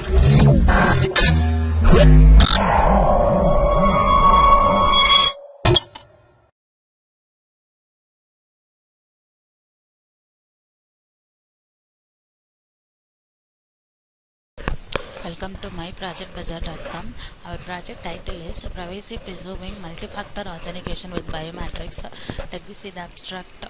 Welcome to myprojectbazaar.com. Our project title is Privacy Preserving Multi-Factor Authentication with Biometrics. Let me see the abstract.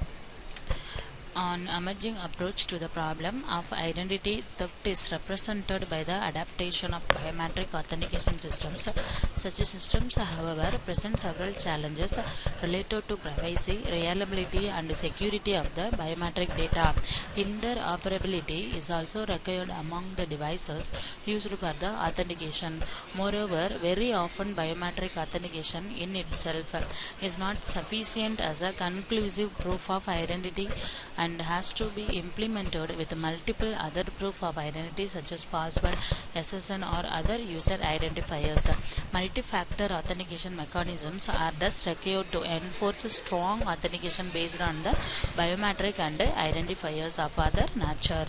An emerging approach to the problem of identity theft is represented by the adaptation of biometric authentication systems. Such systems, however, present several challenges related to privacy, reliability, and security of the biometric data. Interoperability is also required among the devices used for the authentication. Moreover, very often biometric authentication in itself is not sufficient as a conclusive proof of identity and has to be implemented with multiple other proof of identity such as password, SSN, or other user identifiers. Multi-factor authentication mechanisms are thus required to enforce strong authentication based on the biometric and identifiers of other nature.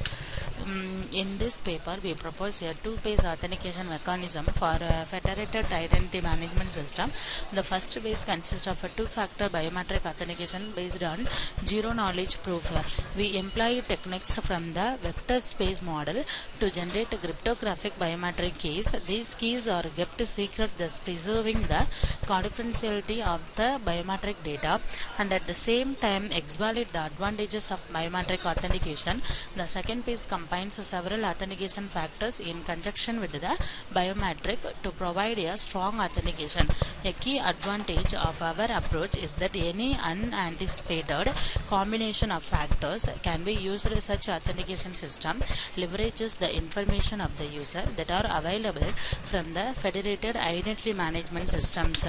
In this paper, we propose a two-phase authentication mechanism for a federated identity management system. The first phase consists of a two-factor biometric authentication based on zero-knowledge proof. We employ techniques from the vector space model to generate cryptographic biometric keys. These keys are kept secret, thus preserving the confidentiality of the biometric data and at the same time exploit the advantages of biometric authentication. The second phase combines several authentication factors in conjunction with the biometric to provide a strong authentication. A key advantage of our approach is that any unanticipated combination of factors can be used. Such authentication system leverages the information of the user that are available from the federated identity management systems.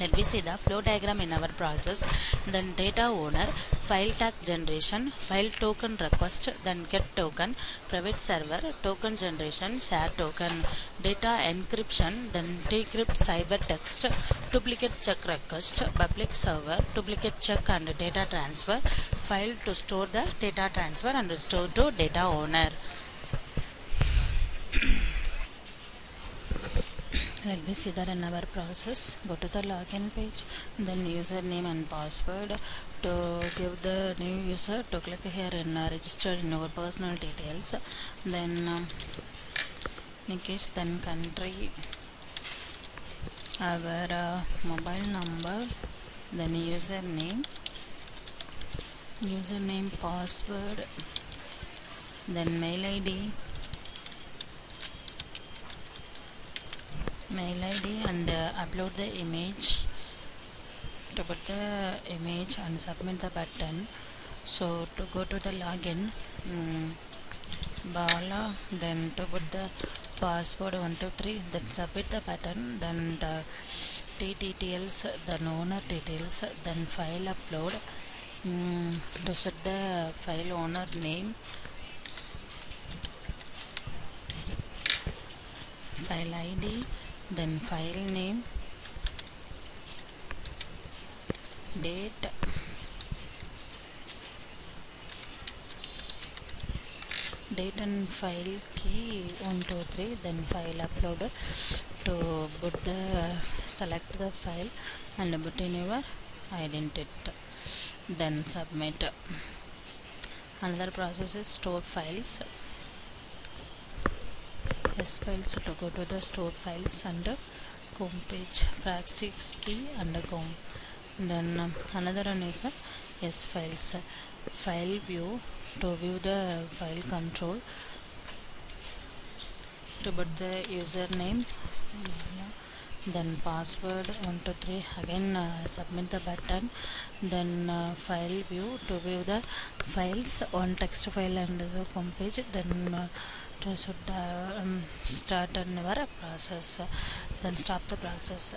Let me see the flow diagram in our process. Then data owner, file tag generation, file token request, then get token, private server, token generation, share token, data encryption, then decrypt cybertext, duplicate check request, public server, duplicate check and data transfer, file to store the data transfer and restore to data owner. Let me see that in our process. Go to the login page, then username and password. To give the new user, to click here and register in our personal details. Then Nikesh, then country, our mobile number, then username, password, then mail ID and upload the image. To put the image and submit the button. So to go to the login, Bala, then to put the password 123, then submit the button, then the details, then owner details, then file upload, to set the file owner name, file ID, then file name, date, and file key 123, then file upload. To put the select the file and put in your identity, then submit. Another process is store files. S files, to go to the store files under home page, practice key and home. Then another one is S files, file view, to view the file control, to put the username, then password 123, again submit the button, then file view, to view the files, one text file and the home page, then to should start our process, then stop the process.